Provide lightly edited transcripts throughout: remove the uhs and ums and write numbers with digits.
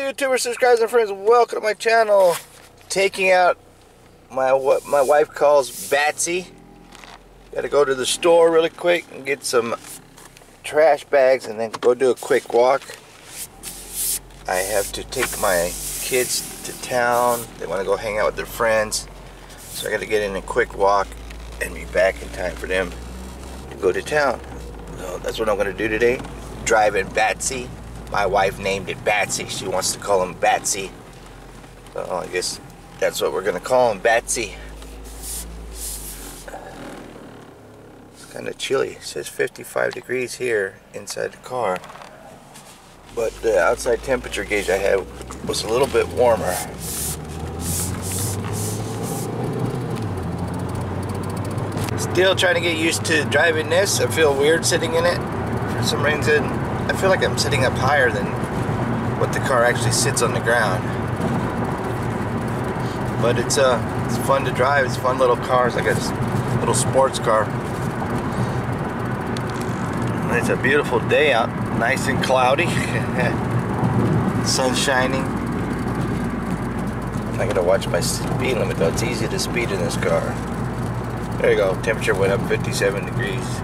YouTubers, subscribers, and friends. Welcome to my channel. Taking out what my wife calls Batsy. Gotta go to the store really quick and get some trash bags and then go do a quick walk. I have to take my kids to town. They want to go hang out with their friends. So I gotta get in a quick walk and be back in time for them to go to town. So that's what I'm gonna do today. Driving Batsy. My wife named it Batsy. She wants to call him Batsy. So I guess that's what we're gonna call him, Batsy. It's kind of chilly. It says 55 degrees here inside the car. But the outside temperature gauge I had was a little bit warmer. Still trying to get used to driving this. I feel weird sitting in it. For some reason, I feel like I'm sitting up higher than what the car actually sits on the ground. But it's fun to drive. It's a fun little car. It's like a little sports car. It's a beautiful day out. Nice and cloudy. Sun shining. I gotta watch my speed limit though. It's easy to speed in this car. There you go. Temperature went up 57 degrees.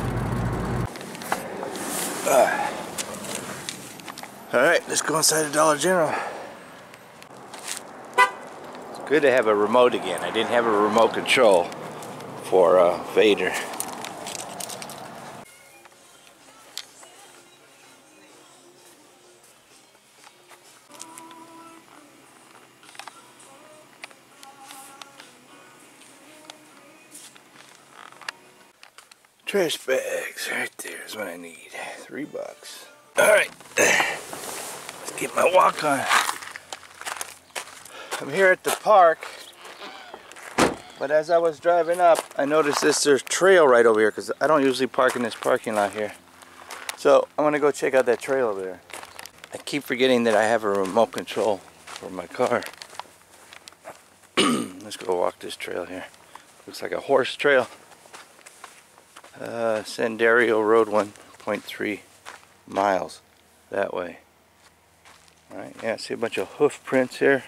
Alright, let's go inside the Dollar General. It's good to have a remote again. I didn't have a remote control for Vader. Trash bags, right there is what I need. $3. Alright, let's get my walk on. I'm here at the park, but as I was driving up, I noticed there's a trail right over here because I don't usually park in this parking lot here. So I'm gonna go check out that trail over there. I keep forgetting that I have a remote control for my car. Let's go walk this trail here. Looks like a horse trail. Senderio Road 1.3 miles that way. Alright, yeah, I see a bunch of hoof prints here.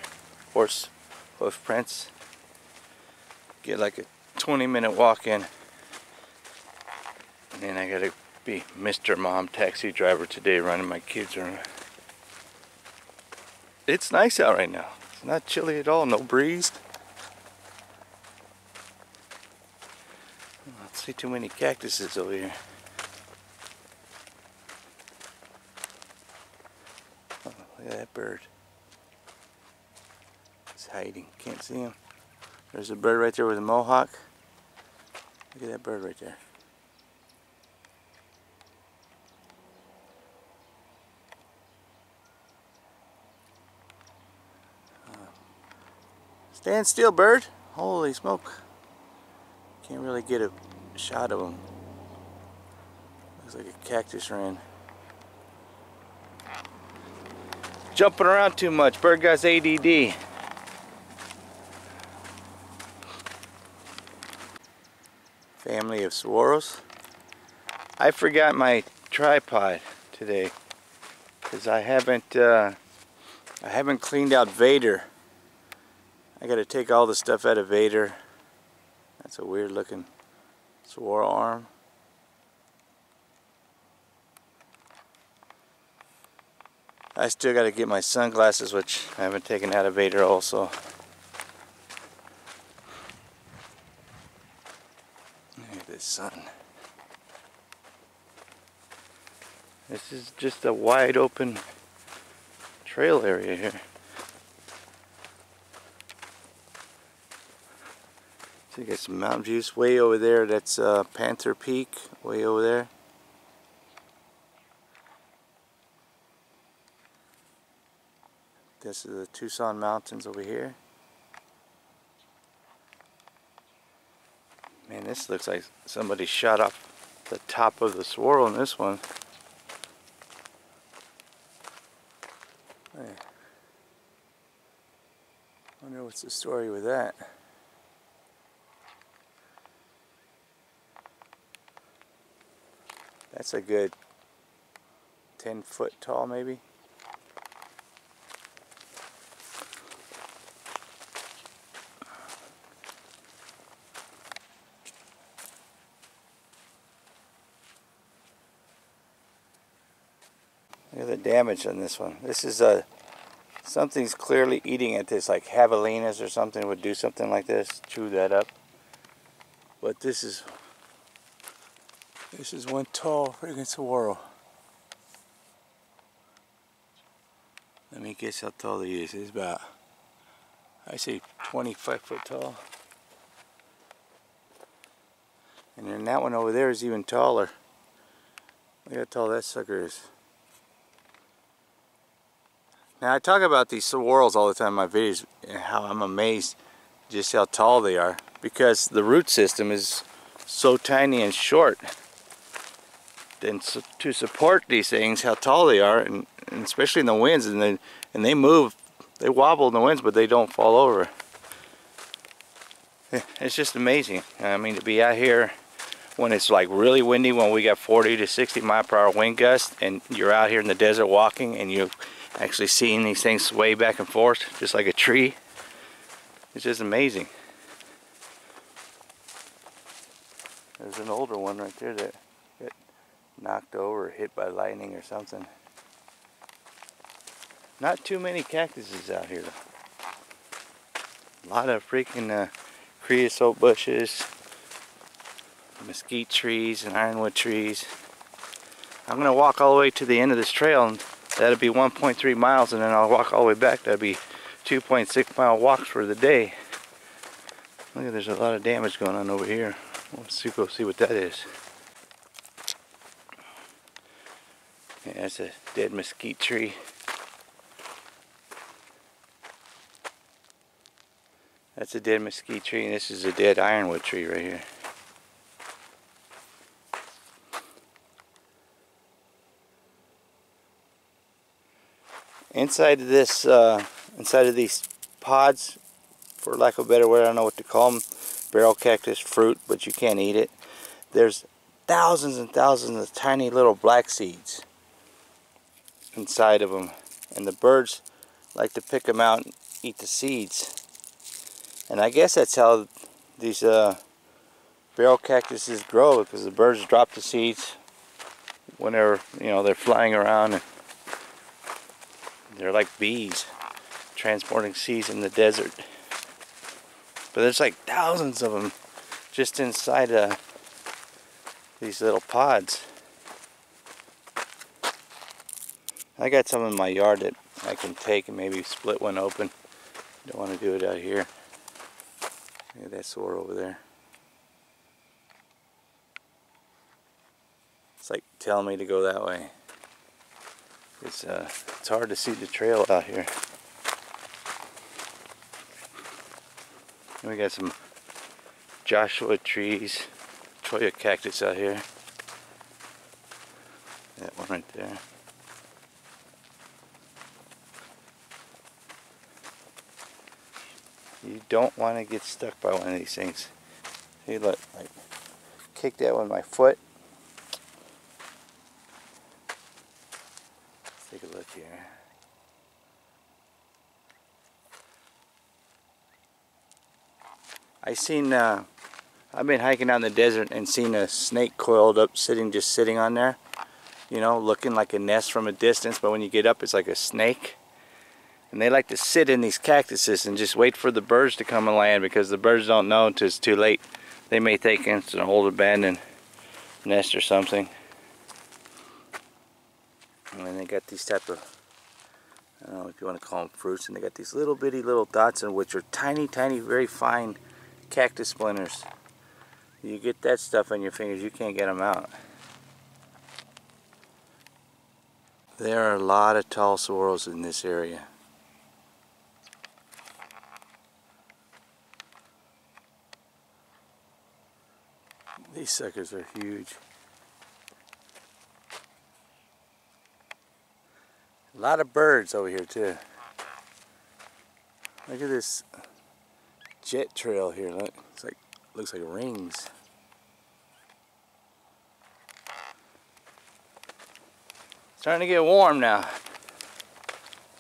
Horse hoof prints. Get like a 20-minute walk in. And then I gotta be Mr. Mom taxi driver today, running my kids around. It's nice out right now. It's not chilly at all, no breeze. I don't see too many cactuses over here. Oh, look at that bird. It's hiding. Can't see him. There's a bird right there with a mohawk. Look at that bird right there. Stand still, bird. Holy smoke. Can't really get a shot of him. Looks like a cactus ran. Jumping around too much. Bird got ADD. Family of saguaros. I forgot my tripod today because I haven't cleaned out Vader. I got to take all the stuff out of Vader. That's a weird looking saguaro arm. I still got to get my sunglasses, which I haven't taken out of Vader also. Look at this sun. This is just a wide open trail area here. So you got some mountain views way over there. That's Panther Peak way over there. This is the Tucson Mountains over here. Man, this looks like somebody shot off the top of the saguaro in this one. Hey. I wonder what's the story with that. That's a good 10 foot tall maybe. Look at the damage on this one. This is something's clearly eating at this, like javelinas or something would do something like this, chew that up. But this is one tall friggin' saguaro. Let me guess how tall he is. He's about, I say 25 foot tall. And then that one over there is even taller. Look how tall that sucker is. Now I talk about these saguaros all the time in my videos and how I'm amazed just how tall they are, because the root system is so tiny and short. Then to support these things, how tall they are, and especially in the winds, and they move, they wobble in the winds, but they don't fall over. It's just amazing. I mean, to be out here when it's like really windy, when we got 40 to 60 mile per hour wind gusts, and you're out here in the desert walking, and you're actually seeing these things sway back and forth, just like a tree. It's just amazing. There's an older one right there that got knocked over, hit by lightning or something. Not too many cactuses out here. A lot of freaking creosote bushes, mesquite trees, and ironwood trees. I'm going to walk all the way to the end of this trail, and that'll be 1.3 miles, and then I'll walk all the way back. That'll be 2.6 mile walks for the day. Look, there's a lot of damage going on over here. Let's go see what that is. Yeah, that's a dead mesquite tree. That's a dead mesquite tree, and this is a dead ironwood tree right here. Inside of this, inside of these pods, for lack of a better word, I don't know what to call them, barrel cactus fruit, but you can't eat it. There's thousands and thousands of tiny little black seeds inside of them, and the birds like to pick them out and eat the seeds. And I guess that's how these barrel cactuses grow, because the birds drop the seeds whenever, you know, they're flying around, and they're like bees transporting seeds in the desert. But there's like thousands of them just inside these little pods. I got some in my yard that I can take and maybe split one open. Don't want to do it out here. Look at that sore over there. It's like telling me to go that way. It's hard to see the trail out here. And we got some Joshua trees, Cholla cactus out here. That one right there. You don't want to get stuck by one of these things. See, look, like, kick that with my foot. Let's take a look here. I've been hiking out in the desert and seen a snake coiled up, just sitting on there. You know, looking like a nest from a distance, but when you get up, it's like a snake. And they like to sit in these cactuses and just wait for the birds to come and land, because the birds don't know until it's too late. They may think it's an old abandoned nest or something. And then they got these type of, I don't know if you want to call them fruits, and they got these little bitty little dots in which are tiny, tiny, very fine cactus splinters. You get that stuff on your fingers, you can't get them out. There are a lot of tall saguaros in this area. These suckers are huge. A lot of birds over here too. Look at this jet trail here. Look, it's like, looks like rings. Starting to get warm now.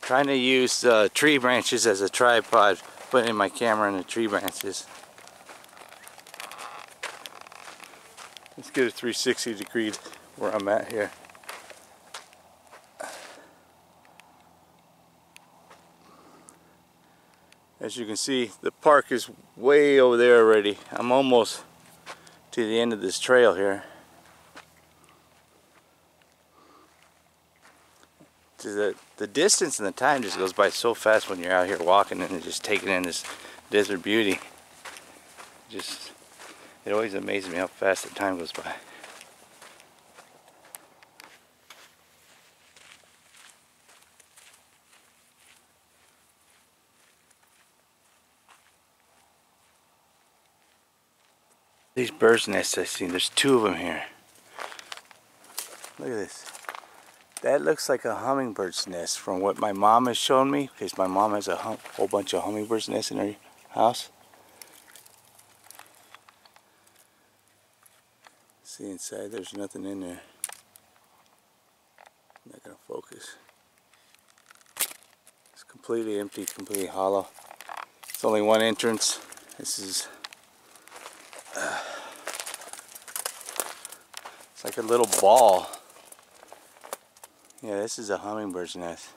Trying to use tree branches as a tripod, putting my camera in the tree branches. Let's get a 360 degrees where I'm at here. As you can see, the park is way over there already. I'm almost to the end of this trail here. The distance and the time just goes by so fast when you're out here walking and just taking in this desert beauty. It always amazes me how fast the time goes by. These bird's nests I see, there's 2 of them here. Look at this. That looks like a hummingbird's nest from what my mom has shown me, because my mom has a whole bunch of hummingbirds nests in her house. See inside, there's nothing in there. I'm not gonna focus. It's completely empty, completely hollow. It's only one entrance. This is it's like a little ball. Yeah, this is a hummingbird's nest.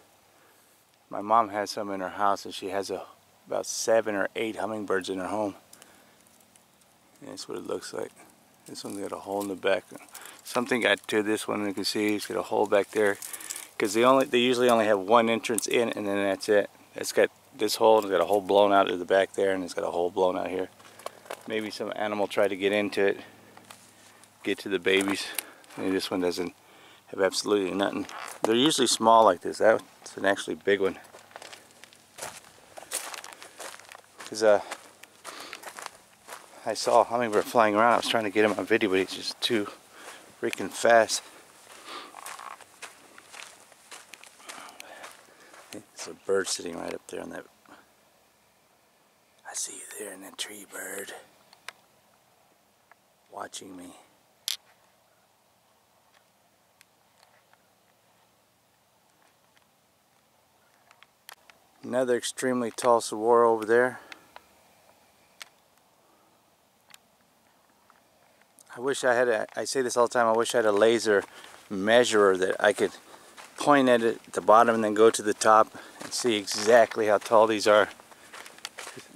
My mom has some in her house, and she has about 7 or 8 hummingbirds in her home. And that's what it looks like. This one's got a hole in the back. Something got to this one. You can see it's got a hole back there, because they usually only have one entrance in, and then that's it. It's got this hole, and it's got a hole blown out of the back there, and it's got a hole blown out here. Maybe some animal tried to get into it, get to the babies. Maybe this one doesn't have absolutely nothing. They're usually small like this. That's an actually big one. Because I saw a hummingbird flying around. I was trying to get him on video, but he's just too freaking fast. There's a bird sitting right up there on that. I see you there in that tree, bird. Watching me. Another extremely tall saguaro over there. I wish I had I say this all the time, I wish I had a laser measurer that I could point at it at the bottom and then go to the top and see exactly how tall these are.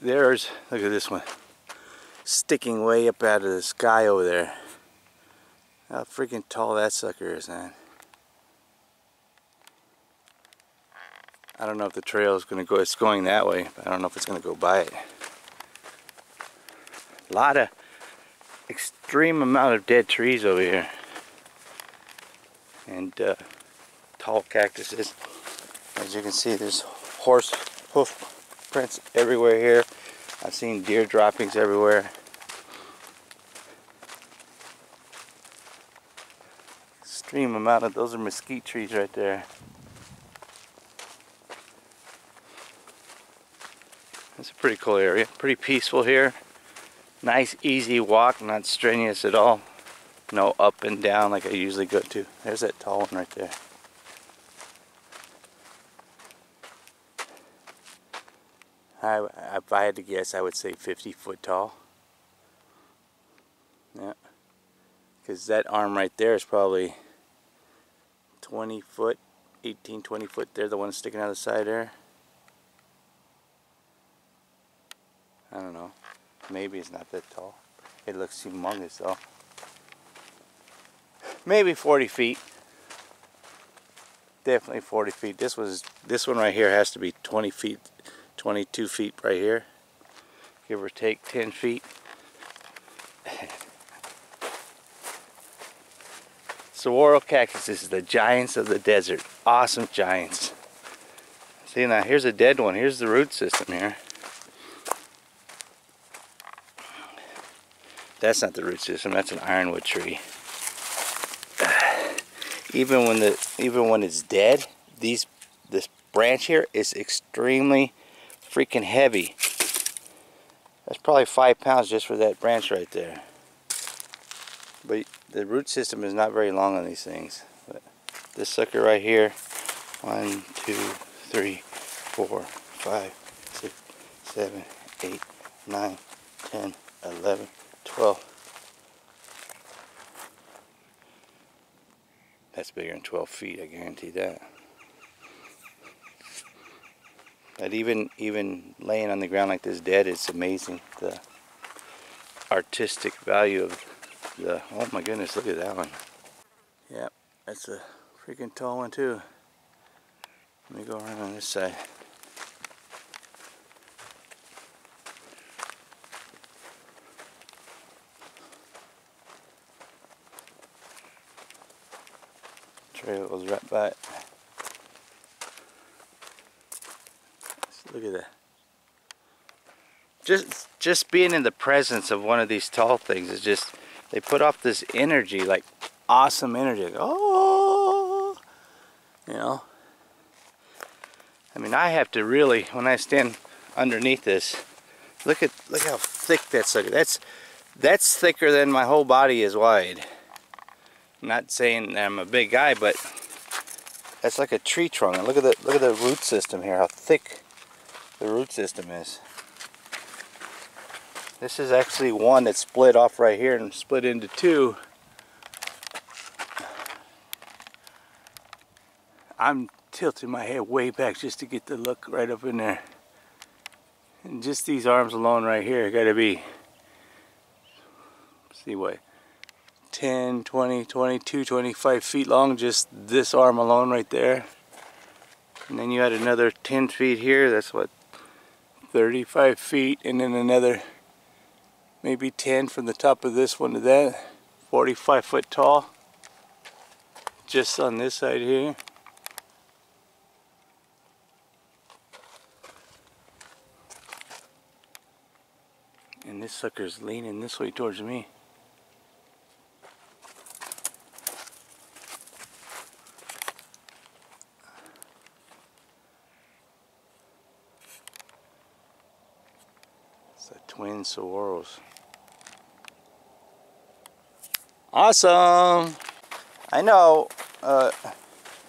Look at this one, sticking way up out of the sky over there. How freaking tall that sucker is, man. I don't know if the trail is going to go, it's going that way, but I don't know if it's going to go by it. A lot of extreme amount of dead trees over here. And tall cactuses. As you can see, there's horse hoof prints everywhere here. I've seen deer droppings everywhere. Extreme amount of, those are mesquite trees right there. It's a pretty cool area, pretty peaceful here. Nice easy walk, not strenuous at all. No up and down like I usually go to. There's that tall one right there. If I had to guess, I would say 50 foot tall. Yeah, because that arm right there is probably 20 foot, 18, 20 foot there, the one sticking out of the side there. I don't know. Maybe it's not that tall. It looks humongous though. Maybe 40 feet. Definitely 40 feet. This one right here has to be 20 feet, 22 feet right here. Give or take 10 feet. Saguaro cactus is the giants of the desert. Awesome giants. See, now here's a dead one. Here's the root system here. That's not the root system, that's an ironwood tree. Even when it's dead, this branch here is extremely freaking heavy. That's probably 5 pounds just for that branch right there. But the root system is not very long on these things. But this sucker right here, 1, 2, 3, 4, 5, 6, 7, 8, 9, 10, 11, 12. That's bigger than 12 feet, I guarantee that. But even laying on the ground like this dead, it's amazing the artistic value of the, oh my goodness, look at that one. Yep, that's a freaking tall one too. Let me go around on this side. Trail goes right by it. Look at that. Just being in the presence of one of these tall things is just, they put off this energy, like awesome energy. Like, oh, you know. I mean, I have to really, when I stand underneath this, look how thick that sucker. That's thicker than my whole body is wide. I'm not saying that I'm a big guy, but that's like a tree trunk. And look at the root system here, how thick the root system is. This is actually one that split off right here and split into two. I'm tilting my head way back just to get the look right up in there. And just these arms alone right here gotta be, see what, 10, 20, 22, 25 feet long, just this arm alone right there. And then you add another 10 feet here, that's what, 35 feet, and then another maybe 10 from the top of this one to that. 45 foot tall, just on this side here. And this sucker's leaning this way towards me. It's a twin saguaros. Awesome! I know, I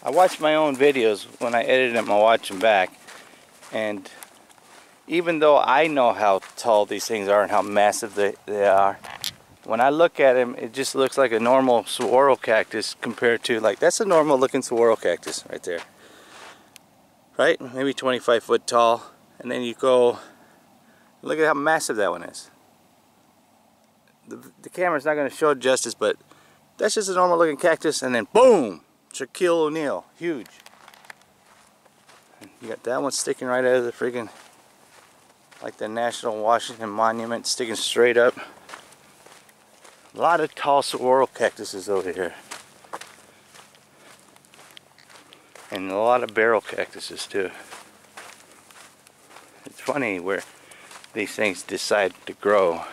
watch my own videos. When I edit them, I watch them back. And even though I know how tall these things are and how massive they are, when I look at them, it just looks like a normal saguaro cactus compared to, like, that's a normal looking saguaro cactus right there. Right? Maybe 25 foot tall. And then you go, look at how massive that one is. The camera's not going to show it justice, but that's just a normal looking cactus, and then boom! Shaquille O'Neal. Huge. And you got that one sticking right out of the friggin', like the National Washington Monument, sticking straight up. A lot of tall saguaro cactuses over here. And a lot of barrel cactuses too. It's funny where these things decide to grow.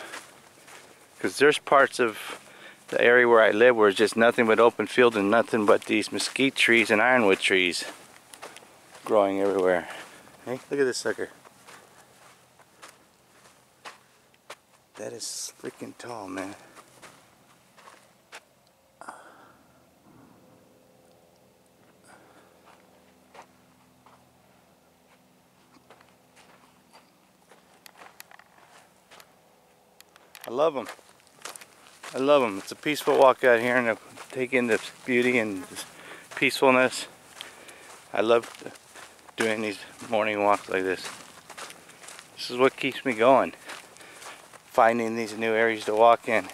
Because there's parts of the area where I live where it's just nothing but open field and nothing but these mesquite trees and ironwood trees growing everywhere. Hey, look at this sucker. That is freaking tall, man. I love them. I love them. It's a peaceful walk out here, and I take in the beauty and this peacefulness. I love doing these morning walks like this. This is what keeps me going. Finding these new areas to walk in.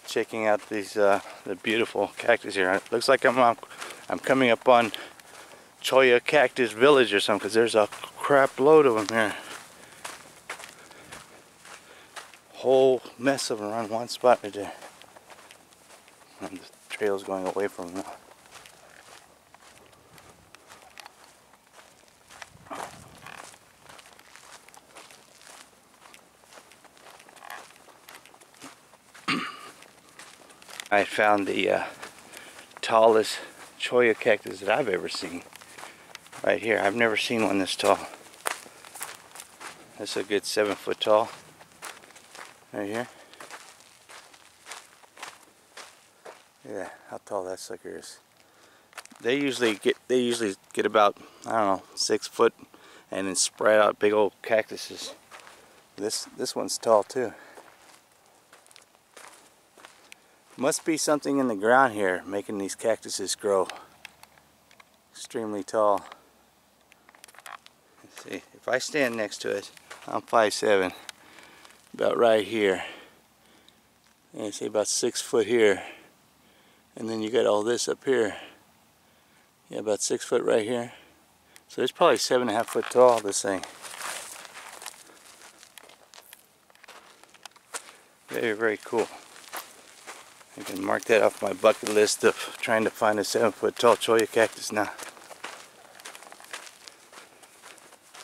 Checking out these the beautiful cactus here. It looks like I'm coming up on Saguaro Cactus Village or something, because there's a crap load of them here. Whole mess of them around one spot right there. And the trail's going away from them now. I found the tallest Saguaro cactus that I've ever seen. Right here. I've never seen one this tall. That's a good 7 foot tall. Right here. Yeah, how tall that sucker is. They usually get about, I don't know, 6 foot, and then spread out big old cactuses. This one's tall too. Must be something in the ground here making these cactuses grow extremely tall. See, if I stand next to it, I'm 5'7", about right here. And say about 6 foot here. And then you got all this up here. Yeah, about 6 foot right here. So it's probably 7.5 foot tall, this thing. Very, very cool. I can mark that off my bucket list of trying to find a 7 foot tall cholla cactus now.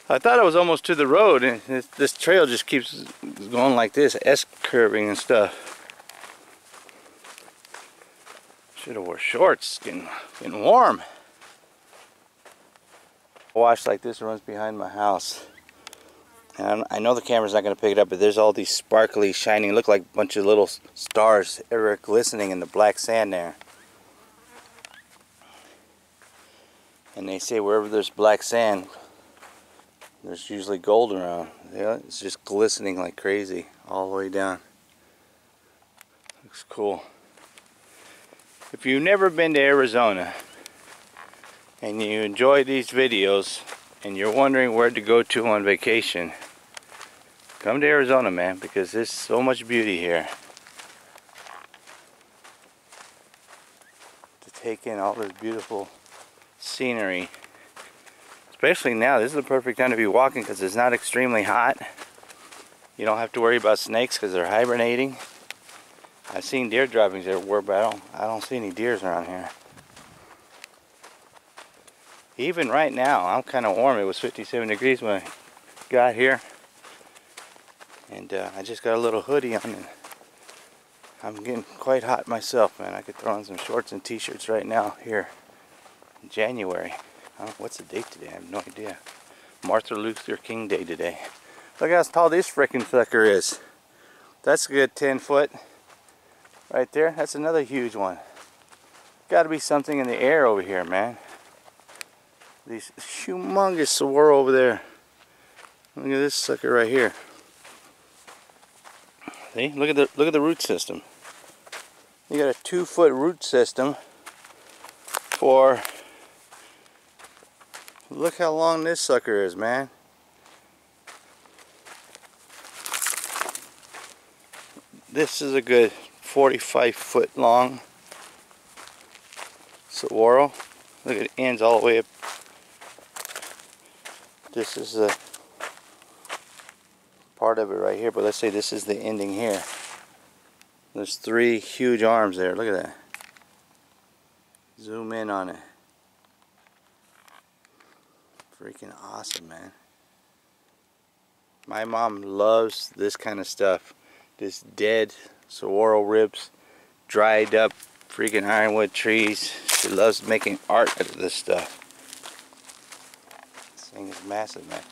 I thought I was almost to the road, and this trail just keeps going like this, S-curving and stuff. Should have wore shorts, getting warm. A wash like this runs behind my house. And I know the camera's not going to pick it up, but there's all these sparkly, shining, look like a bunch of little stars ever glistening in the black sand there. And they say wherever there's black sand, there's usually gold around. Yeah, it's just glistening like crazy all the way down. Looks cool. If you've never been to Arizona and you enjoy these videos and you're wondering where to go to on vacation, come to Arizona, man, because there's so much beauty here. To take in all this beautiful scenery. Especially now, this is the perfect time to be walking because it's not extremely hot. You don't have to worry about snakes because they're hibernating. I've seen deer droppings everywhere, but I don't see any deers around here. Even right now, I'm kind of warm. It was 57 degrees when I got here. And I just got a little hoodie on, and I'm getting quite hot myself, man. I could throw on some shorts and t-shirts right now here in January. What's the date today? I have no idea. Martin Luther King Day today. Look how tall this freaking sucker is. That's a good 10 foot right there. That's another huge one. Got to be something in the air over here, man. These humongous saguaro over there. Look at this sucker right here. See? Look at the root system. You got a 2 foot root system for. Look how long this sucker is, man. This is a good 45 foot long saguaro. Look, it ends all the way up. This is a part of it right here, but let's say this is the ending here. There's 3 huge arms there. Look at that. Zoom in on it. Freaking awesome, man. My mom loves this kind of stuff. This dead saguaro ribs, dried up freaking ironwood trees. She loves making art out of this stuff. This thing is massive, man.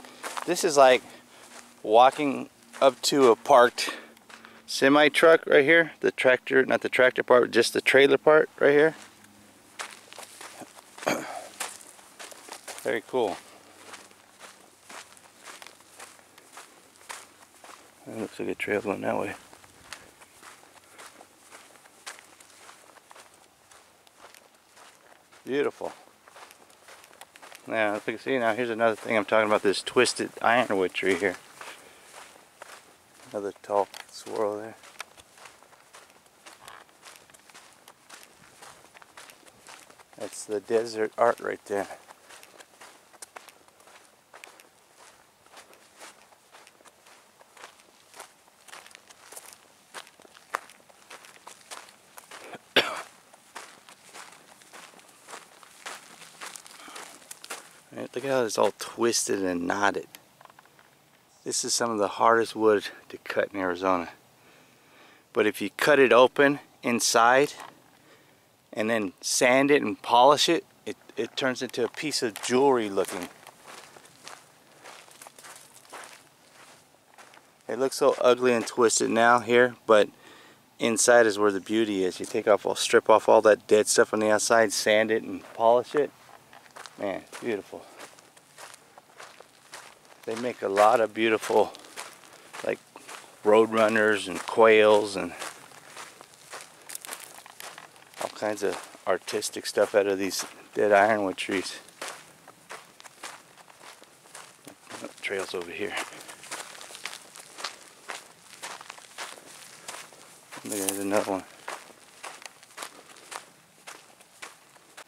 This is like walking up to a parked semi truck right here. The tractor, not the tractor part, just the trailer part right here. Very cool. That looks like a trail going that way. Beautiful. Now, as you can see, now here's another thing I'm talking about, this twisted ironwood tree here. Another tall swirl there. That's the desert art right there. Look at how it's all twisted and knotted. This is some of the hardest wood to cut in Arizona. But if you cut it open inside and then sand it and polish it, it turns into a piece of jewelry looking. It looks so ugly and twisted now here, but inside is where the beauty is. You strip off all that dead stuff on the outside, sand it and polish it. Man, beautiful. They make a lot of beautiful, like, road runners and quails and all kinds of artistic stuff out of these dead ironwood trees. trail's over here. There's another one.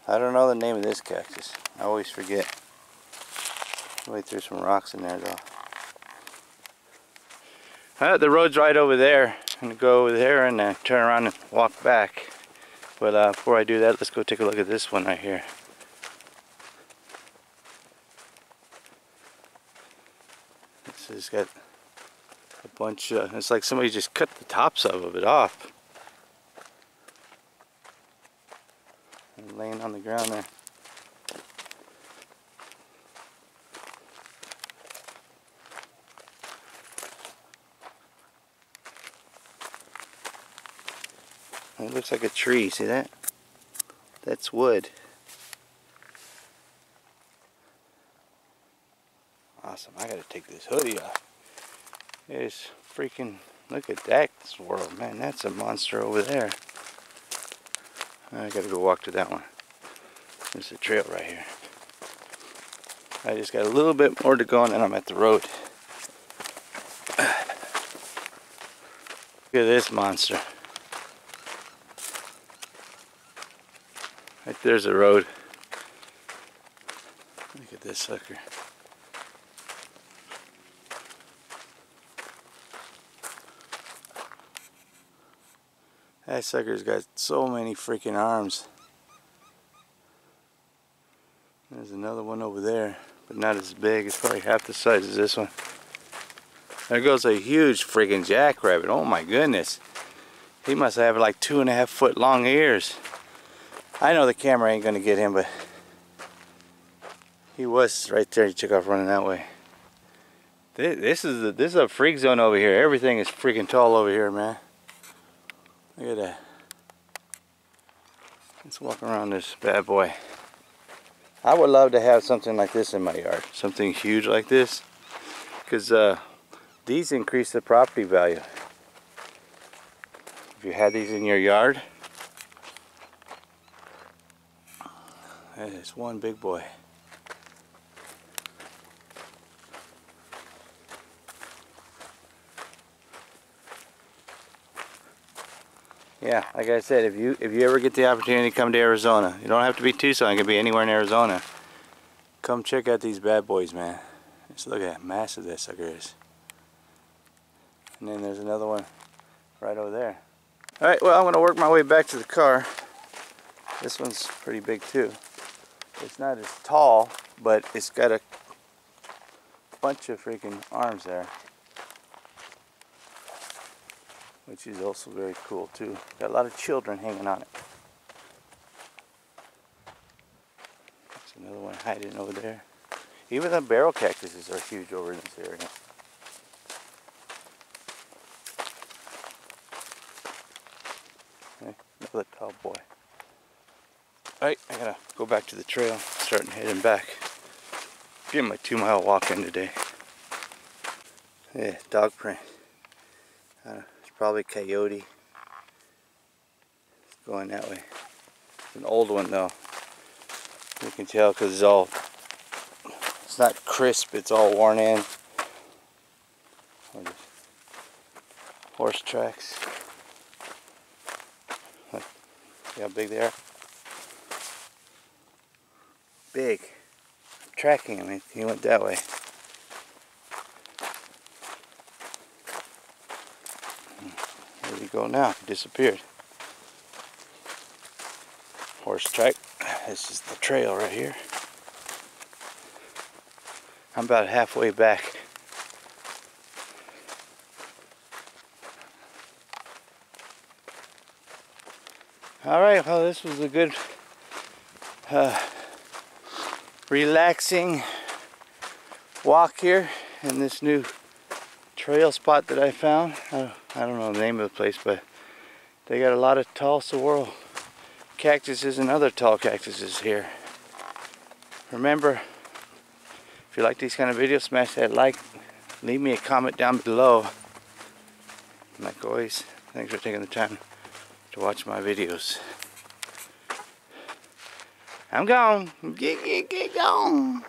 I don't know the name of this cactus. I always forget. Somebody threw some rocks in there though. The road's right over there. I'm gonna go over there and turn around and walk back. But before I do that, let's go take a look at this one right here. This has got a bunch of, it's like somebody just cut the tops of it off. And laying on the ground there. It looks like a tree, see that? That's wood. Awesome, I gotta take this hoodie off. It's freaking, look at that squirrel, man, that's a monster over there. I gotta go walk to that one. There's a trail right here. I just got a little bit more to go and then I'm at the road. Look at this monster. Right there's the road. Look at this sucker. That sucker's got so many freaking arms. There's another one over there, but not as big. It's probably half the size as this one. There goes a huge freaking jackrabbit. Oh my goodness. He must have like 2.5 foot long ears. I know the camera ain't gonna get him, but he was right there. He took off running that way. This is a freak zone over here. Everything is freaking tall over here, man. Look at that. Let's walk around this bad boy. I would love to have something like this in my yard. Something huge like this. Because these increase the property value. If you had these in your yard. That is one big boy. Yeah, like I said, if you ever get the opportunity to come to Arizona, you don't have to be Tucson, it can be anywhere in Arizona. Come check out these bad boys, man. Just look at how massive that sucker is. And then there's another one right over there. Alright, well, I'm going to work my way back to the car. This one's pretty big too. It's not as tall, but it's got a bunch of freaking arms there. Which is also very cool too. Got a lot of children hanging on it. There's another one hiding over there. Even the barrel cactuses are huge over in this area. Okay, another tall boy. Alright, I gotta go back to the trail, starting heading back. Getting my 2-mile walk in today. Yeah, dog print. It's probably coyote. It's going that way. It's an old one though. You can tell because it's not crisp, it's all worn in. Horse tracks. See how big they are? Big. I'm tracking him, he went that way. Where did he go now? He disappeared. Horse track. This is the trail right here. I'm about halfway back. Alright, well this was a good relaxing walk here in this new trail spot that I found. I don't know the name of the place, but they got a lot of tall saguaro cactuses and other tall cactuses here. Remember, if you like these kind of videos, smash that like, leave me a comment down below. Like always, thanks for taking the time to watch my videos. I'm gone. Get gone.